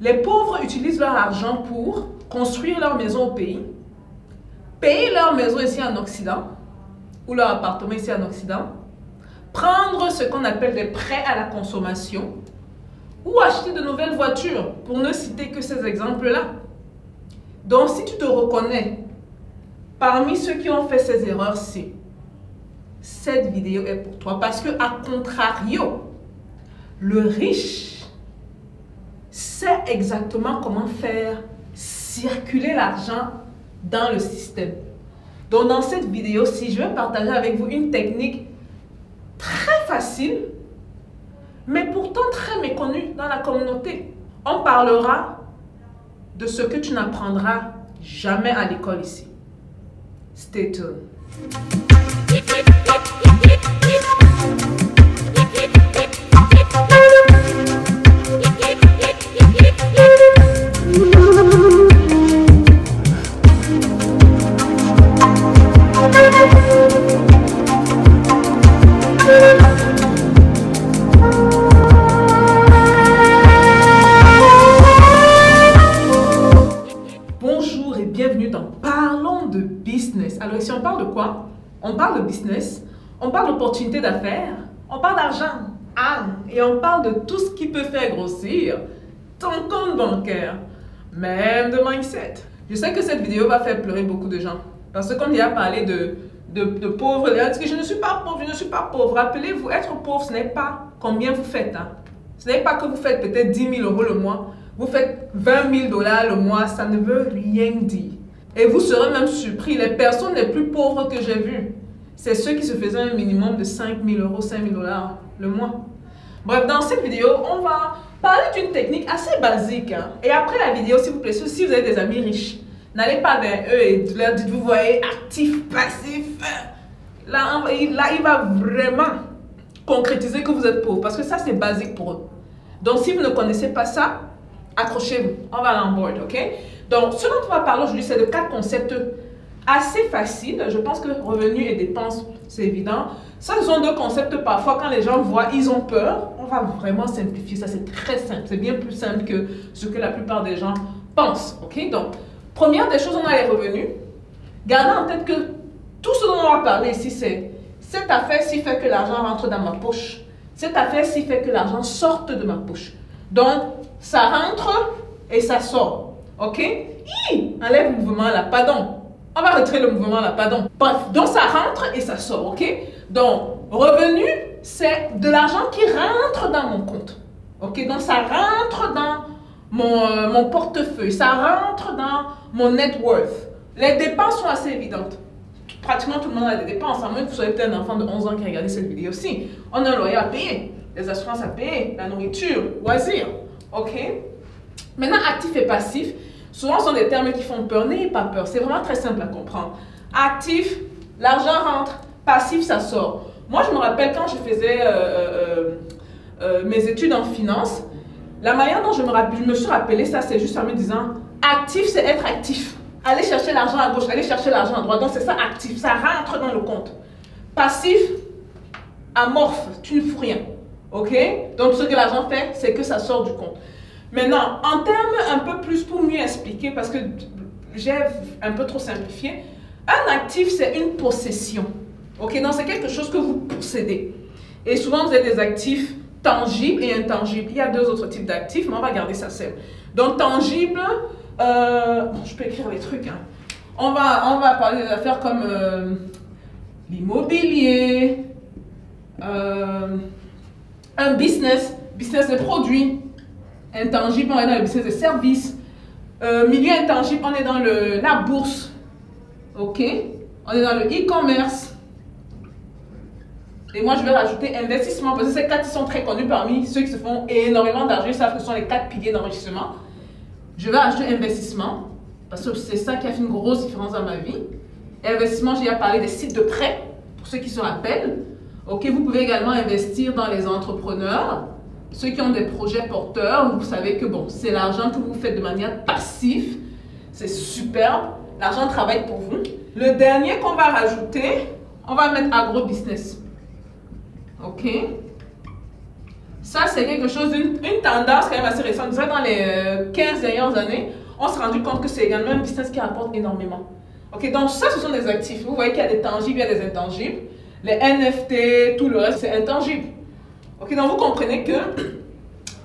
Les pauvres utilisent leur argent pour construire leur maison au pays, payer leur maison ici en Occident, ou leur appartement ici en Occident, prendre ce qu'on appelle des prêts à la consommation, ou acheter de nouvelles voitures, pour ne citer que ces exemples-là. Donc, si tu te reconnais parmi ceux qui ont fait ces erreurs-ci, cette vidéo est pour toi. Parce que, à contrario, le riche sait exactement comment faire circuler l'argent dans le système. Donc, dans cette vidéo-ci, je vais partager avec vous une technique très facile, mais pourtant très méconnue dans la communauté. On parlera de ce que tu n'apprendras jamais à l'école ici. Stay tuned. Bonjour et bienvenue dans Parlons de business. Alors ici on parle de quoi? On parle de business, on parle d'opportunités d'affaires, on parle d'argent, et on parle de tout ce qui peut faire grossir ton compte bancaire, même de mindset. Je sais que cette vidéo va faire pleurer beaucoup de gens, parce que comme il a parlé de pauvres, il a dit que je ne suis pas pauvre, je ne suis pas pauvre. Rappelez-vous, être pauvre, ce n'est pas combien vous faites. Ce n'est pas que vous faites peut-être 10 000 € le mois, vous faites 20 000 $ le mois, ça ne veut rien dire. Et vous serez même surpris, les personnes les plus pauvres que j'ai vues, c'est ceux qui se faisaient un minimum de 5 000 €, 5 000 $ le mois. Bref, dans cette vidéo, on va parler d'une technique assez basique. Et après la vidéo, s'il vous plaît, si vous avez des amis riches, n'allez pas vers eux et leur dites, vous voyez, actif, passif. Là, il va vraiment concrétiser que vous êtes pauvre, parce que ça, c'est basique pour eux. Donc, si vous ne connaissez pas ça, accrochez-vous, on va aller en board, ok? Donc, ce dont on va parler aujourd'hui, c'est de 4 concepts assez faciles. Je pense que revenus et dépenses, c'est évident. Ça, ce sont 2 concepts, parfois, quand les gens voient, ils ont peur. On va vraiment simplifier ça, c'est très simple. C'est bien plus simple que ce que la plupart des gens pensent, ok? Donc, première des choses, on a les revenus. Gardez en tête que tout ce dont on va parler ici, c'est cette affaire-ci fait que l'argent rentre dans ma poche. Cette affaire-ci fait que l'argent sorte de ma poche. Donc, ça rentre et ça sort. Ok? Enlève le mouvement là, pardon. On va retirer le mouvement là, pardon. Bref, donc ça rentre et ça sort. Ok? Donc, revenu, c'est de l'argent qui rentre dans mon compte. Ok? Donc, ça rentre dans mon portefeuille. Ça rentre dans mon net worth. Les dépenses sont assez évidentes. Pratiquement tout le monde a des dépenses, à moins que vous soyez peut-être un enfant de 11 ans qui regarde cette vidéo aussi. On a un loyer à payer, des assurances à payer, la nourriture, loisirs. Ok? Maintenant, actif et passif, souvent ce sont des termes qui font peur. N'ayez pas peur, c'est vraiment très simple à comprendre. Actif, l'argent rentre, passif, ça sort. Moi, je me rappelle quand je faisais mes études en finance, la manière dont je me suis rappelé ça, c'est juste en me disant, actif, c'est être actif. Aller chercher l'argent à gauche, aller chercher l'argent à droite. Donc, c'est ça actif, ça rentre dans le compte. Passif, amorphe, tu ne fous rien. Ok? Donc, ce que l'argent fait, c'est que ça sort du compte. Maintenant, en termes un peu plus pour mieux expliquer, parce que j'ai un peu trop simplifié, un actif, c'est une possession. Ok? Donc, c'est quelque chose que vous possédez. Et souvent, vous avez des actifs tangibles et intangibles. Il y a 2 autres types d'actifs, mais on va garder ça seul. Donc, tangible, je peux écrire les trucs. On va parler des affaires comme l'immobilier, un business de produits. Intangible, on est dans le business de services. Milieu intangible, on est dans la bourse. Ok? On est dans le e-commerce. Et moi, je vais rajouter investissement, parce que ces 4 sont très connus parmi ceux qui se font énormément d'argent. Ils savent que ce sont les 4 piliers d'enrichissement. Je vais ajouter investissement, parce que c'est ça qui a fait une grosse différence dans ma vie. Investissement, j'ai déjà parlé des sites de prêt, pour ceux qui se rappellent. Ok, vous pouvez également investir dans les entrepreneurs, ceux qui ont des projets porteurs. Vous savez que bon, c'est l'argent que vous faites de manière passive. C'est superbe. L'argent travaille pour vous. Le dernier qu'on va rajouter, on va mettre agro-business. Ok? Ça, c'est quelque chose, une tendance quand même assez récente. Je dirais dans les 15 dernières années, on s'est rendu compte que c'est également un business qui rapporte énormément. Ok, donc ça, ce sont des actifs. Vous voyez qu'il y a des tangibles, il y a des intangibles. Les NFT, tout le reste, c'est intangible. Ok, donc vous comprenez que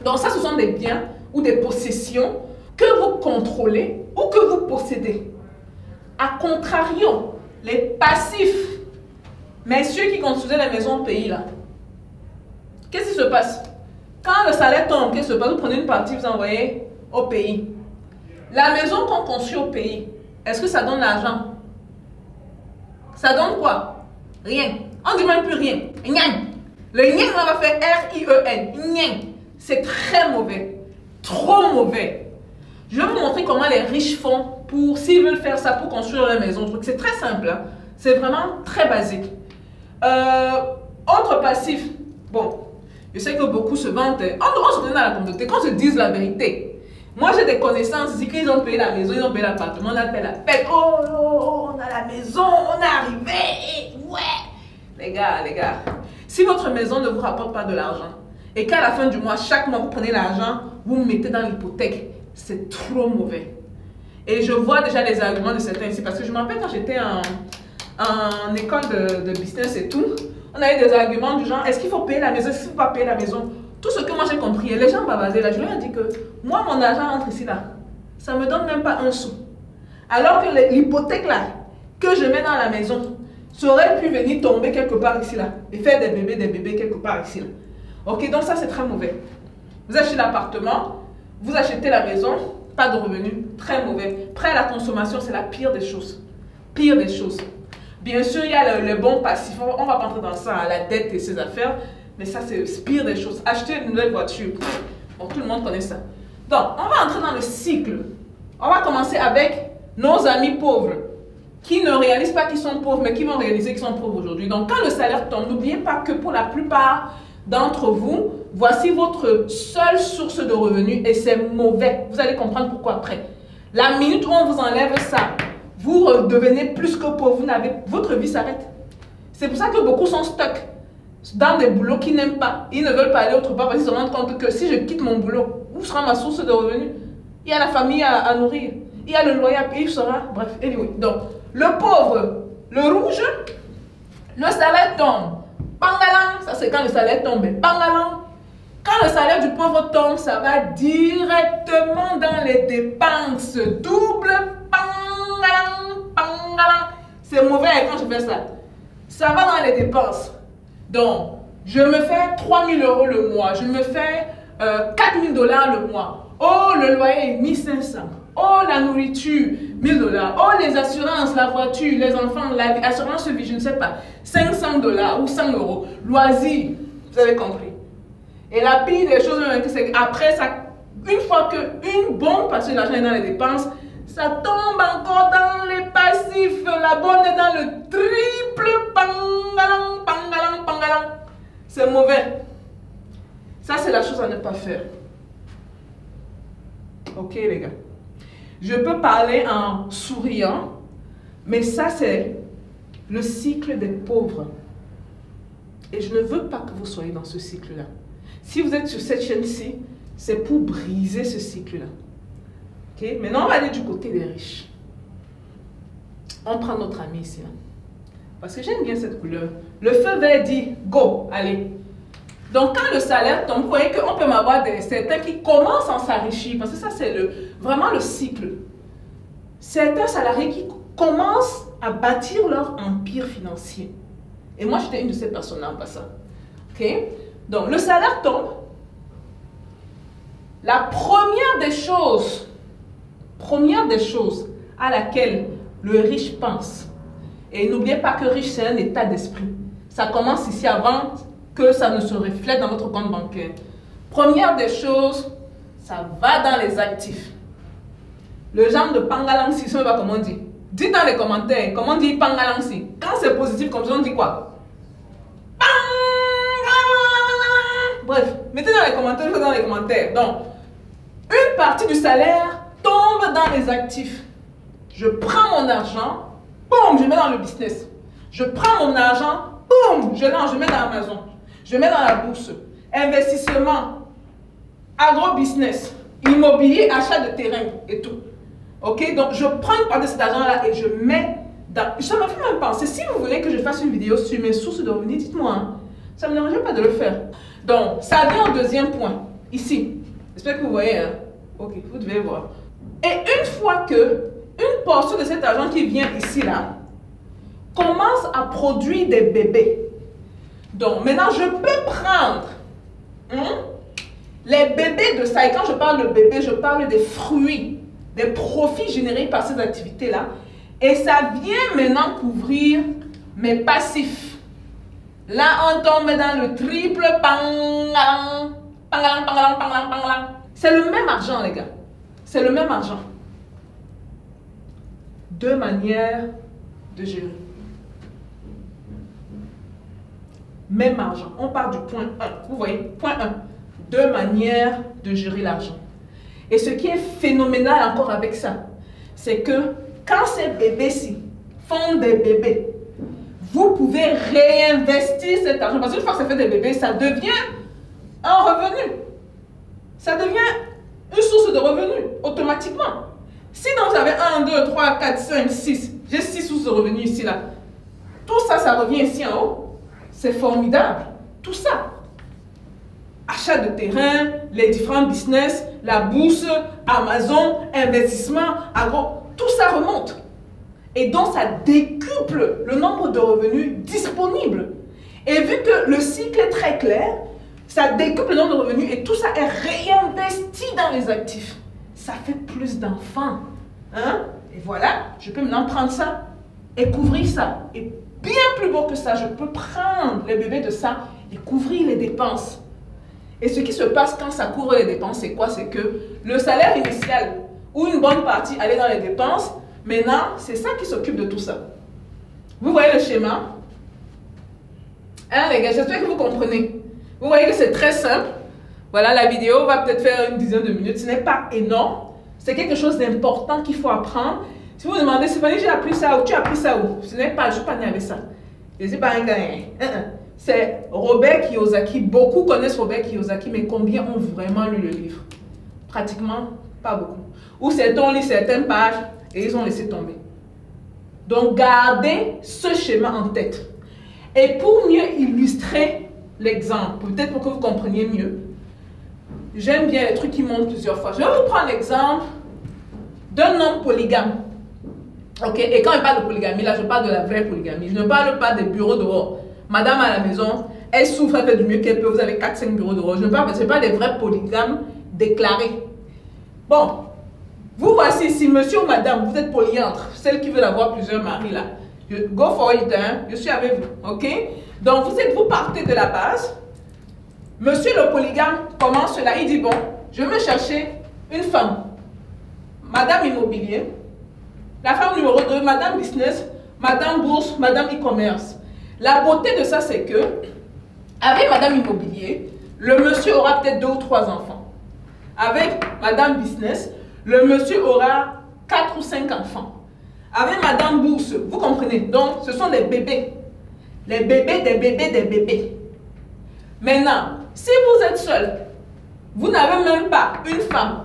donc ça, ce sont des biens ou des possessions que vous contrôlez ou que vous possédez. A contrario, les passifs, messieurs qui construisaient les maisons au pays là, qu'est-ce qui se passe? Quand le salaire tombe, qu'est-ce qui se passe? Vous prenez une partie, vous envoyez au pays. La maison qu'on construit au pays, est-ce que ça donne l'argent? Ça donne quoi? Rien. On ne dit même plus rien. Rien. Le rien, on va faire R-I-E-N. Rien. C'est très mauvais. Trop mauvais. Je vais vous montrer comment les riches font pour, s'ils veulent faire ça pour construire leur maison. C'est très simple. Hein? C'est vraiment très basique. Autre passif. Bon, je sais que beaucoup se vantent. On se donne à la communauté, qu'on se dise la vérité. Moi, j'ai des connaissances ici qu'ils ont payé la maison, ils ont payé l'appartement, on a fait la fête. Oh, on a la maison, on est arrivé. Ouais. Les gars, si votre maison ne vous rapporte pas de l'argent et qu'à la fin du mois, chaque mois, vous prenez l'argent, vous mettez dans l'hypothèque, c'est trop mauvais. Et je vois déjà les arguments de certains ici parce que je me rappelle quand j'étais en école de business et tout, on avait des arguments du genre, est-ce qu'il faut payer la maison, est-ce qu'il ne faut pas payer la maison? Tout ce que moi j'ai compris, et les gens bavasaient là, je leur ai dit que moi, mon argent entre ici là, ça ne me donne même pas un sou. Alors que l'hypothèque là, que je mets dans la maison, ça aurait pu venir tomber quelque part ici là, et faire des bébés quelque part ici là. Ok, donc ça c'est très mauvais. Vous achetez l'appartement, vous achetez la maison, pas de revenus, très mauvais. Prêt à la consommation, c'est la pire des choses. Pire des choses. Bien sûr, il y a le bon passif, on va pas entrer dans ça, la dette et ses affaires. Mais ça, c'est pire des choses. Acheter une nouvelle voiture. Bon, tout le monde connaît ça. Donc, on va entrer dans le cycle. On va commencer avec nos amis pauvres qui ne réalisent pas qu'ils sont pauvres, mais qui vont réaliser qu'ils sont pauvres aujourd'hui. Donc, quand le salaire tombe, n'oubliez pas que pour la plupart d'entre vous, voici votre seule source de revenus et c'est mauvais. Vous allez comprendre pourquoi après. La minute où on vous enlève ça, vous devenez plus que pauvre. Votre vie s'arrête. C'est pour ça que beaucoup sont stuck dans des boulots qu'ils n'aiment pas. Ils ne veulent pas aller autre part parce qu'ils se rendent compte que si je quitte mon boulot, où sera ma source de revenus? Il y a la famille à nourrir. Il y a le loyer à payer, bref, anyway. Donc, le pauvre, le rouge, le salaire tombe. Pangalang, ça c'est quand le salaire tombe. Pangalang, quand le salaire du pauvre tombe, ça va directement dans les dépenses. Double pangalang, pangalang. C'est mauvais quand je fais ça. Ça va dans les dépenses. Donc, je me fais 3 000 € le mois, je me fais 4 000 $ le mois. Oh, le loyer est 1 500. Oh, la nourriture, 1 000 $. Oh, les assurances, la voiture, les enfants, l'assurance vie, je ne sais pas, 500 $ ou 100 €. Loisirs, vous avez compris. Et la pire des choses, c'est qu'après, une fois qu'une bonne partie de l'argent est dans les dépenses, ça tombe encore dans les passifs. La bonne est dans le triple. Pangalang, pangalang, pangalang. C'est mauvais. Ça, c'est la chose à ne pas faire. Ok, les gars. Je peux parler en souriant, mais ça, c'est le cycle des pauvres. Et je ne veux pas que vous soyez dans ce cycle-là. Si vous êtes sur cette chaîne-ci, c'est pour briser ce cycle-là. Okay? Maintenant, on va aller du côté des riches. On prend notre ami ici. Hein? Parce que j'aime bien cette couleur. Le feu vert dit go, allez. Donc, quand le salaire tombe, vous voyez qu'on peut avoir certains qui commencent à s'enrichir. Parce que ça, c'est vraiment le cycle. Certains salariés qui commencent à bâtir leur empire financier. Et moi, j'étais une de ces personnes-là en passant. Okay? Donc, le salaire tombe. La première des choses à laquelle le riche pense, et n'oubliez pas que riche, c'est un état d'esprit. Ça commence ici avant que ça ne se reflète dans votre compte bancaire. Première des choses, ça va dans les actifs. Le genre de pangalangsi, je ne sais pas comment on dit. Dites dans les commentaires, comment on dit pangalangsi. Quand c'est positif comme ça, on dit quoi? Bref, mettez dans les commentaires, Donc, une partie du salaire tombe dans les actifs. Je prends mon argent, boum, je mets dans le business. Je prends mon argent, boum, je mets dans Amazon. Je mets dans la bourse. investissement, agro-business, immobilier, achat de terrain et tout. Ok, donc je prends une part de cet argent-là et je mets dans... Ça m'a fait même penser, si vous voulez que je fasse une vidéo sur mes sources de revenus, dites-moi, hein. Ça ne me dérange pas de le faire. Donc, ça vient au deuxième point, ici. J'espère que vous voyez, hein. Ok, vous devez voir. Et une fois que une portion de cet argent qui vient ici, là, commence à produire des bébés. Donc, maintenant, je peux prendre les bébés de ça. Et quand je parle de bébés, je parle des fruits, des profits générés par ces activités-là. Et ça vient maintenant couvrir mes passifs. Là, on tombe dans le triple pangalang, pangalang, pangalang, pangalang, pangalang. C'est le même argent, les gars. C'est le même argent. Deux manières de gérer. Même argent. On part du point 1. Vous voyez, point 1. Deux manières de gérer l'argent. Et ce qui est phénoménal encore avec ça, c'est que quand ces bébés-ci font des bébés, vous pouvez réinvestir cet argent. Parce qu'une fois que ça fait des bébés, ça devient un revenu. Ça devient une source de revenus, automatiquement. Si donc vous avez 1, 2, 3, 4, 5, 6, j'ai 6 sources de revenus ici, là. Tout ça, ça revient ici en haut. C'est formidable. Tout ça. Achat de terrain, les différents business, la bourse, Amazon, investissement, agro, tout ça remonte. Et donc, ça décuple le nombre de revenus disponibles. Et vu que le cycle est très clair, ça décuple le nombre de revenus et tout ça est réinvesti dans les actifs. Ça fait plus d'enfants. Hein? Et voilà, je peux maintenant prendre ça et couvrir ça. Et bien plus beau que ça, je peux prendre les bébés de ça et couvrir les dépenses. Et ce qui se passe quand ça couvre les dépenses, c'est quoi? C'est que le salaire initial, ou une bonne partie allait dans les dépenses, maintenant, c'est ça qui s'occupe de tout ça. Vous voyez le schéma? Hein, les gars, j'espère que vous comprenez. Vous voyez que c'est très simple. Voilà, la vidéo va peut-être faire une dizaine de minutes. Ce n'est pas énorme. C'est quelque chose d'important qu'il faut apprendre. Si vous vous demandez, Stéphanie, j'ai appris ça où? Tu as appris ça où? Ce n'est pas, je ne suis pas né avec ça. Je ne suis pas un gars. C'est Robert Kiyosaki. Beaucoup connaissent Robert Kiyosaki, mais combien ont vraiment lu le livre? Pratiquement pas beaucoup. Ou certains ont lu certaines pages et ils ont laissé tomber. Donc, gardez ce schéma en tête. Et pour mieux illustrer l'exemple, peut-être pour que vous compreniez mieux, j'aime bien les trucs qui montent plusieurs fois. Je vais vous prendre l'exemple d'un homme polygame. Ok? Et quand je parle de polygamie, là, je parle de la vraie polygamie. Je ne parle pas des bureaux dehors. Madame à la maison, elle souffre, elle fait du mieux qu'elle peut. Vous avez 4-5 bureaux dehors. Je ne parle pas des vrais polygames déclarés. Bon, vous voici ici, monsieur ou madame, vous êtes polyandre, celle qui veut avoir plusieurs maris là. Go for it, hein? Je suis avec vous, ok? Donc vous partez de la base. Monsieur le polygame commence cela, il dit bon, je vais me chercher une femme. Madame immobilier, la femme numéro 2, madame business, madame bourse, madame e-commerce. La beauté de ça, c'est que, avec madame immobilier, le monsieur aura peut-être 2 ou 3 enfants. Avec madame business, le monsieur aura 4 ou 5 enfants. Avec madame bourse, vous comprenez? Donc, ce sont des bébés. Les bébés, des bébés, des bébés. Maintenant, si vous êtes seul, vous n'avez même pas une femme.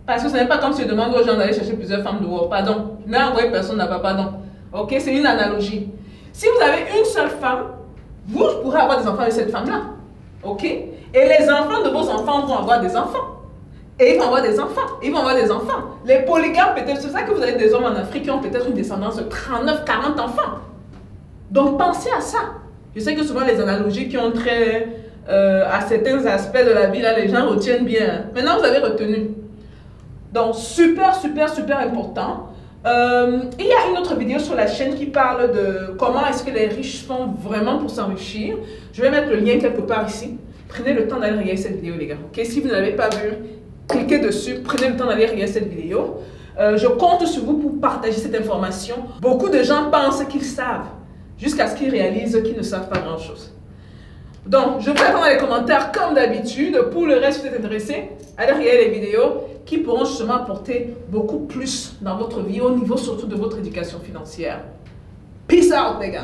Parce que ce n'est pas comme si je demande aux gens d'aller chercher plusieurs femmes dehors. Pardon. Je n'ai envoyé personne là-bas, pardon. Ok, c'est une analogie. Si vous avez une seule femme, vous pourrez avoir des enfants avec cette femme-là. Ok? Et les enfants de vos enfants vont avoir des enfants. Et ils vont avoir des enfants. Ils vont avoir des enfants. Les polygames, peut-être, c'est ça que vous avez des hommes en Afrique qui ont peut-être une descendance de 39, 40 enfants. Donc, pensez à ça. Je sais que souvent, les analogies qui ont trait à certains aspects de la vie, là, les gens retiennent bien. Maintenant, vous avez retenu. Donc, super, super, super important. Il y a une autre vidéo sur la chaîne qui parle de comment est-ce que les riches font vraiment pour s'enrichir. Je vais mettre le lien quelque part ici. Prenez le temps d'aller regarder cette vidéo, les gars. Ok, si vous n'avez pas vu, cliquez dessus. Prenez le temps d'aller regarder cette vidéo. Je compte sur vous pour partager cette information. Beaucoup de gens pensent qu'ils savent, jusqu'à ce qu'ils réalisent qu'ils ne savent pas grand-chose. Donc, je vous attends dans les commentaires comme d'habitude. Pour le reste, si vous êtes intéressé, allez regarder les vidéos qui pourront justement apporter beaucoup plus dans votre vie, au niveau surtout de votre éducation financière. Peace out, les gars!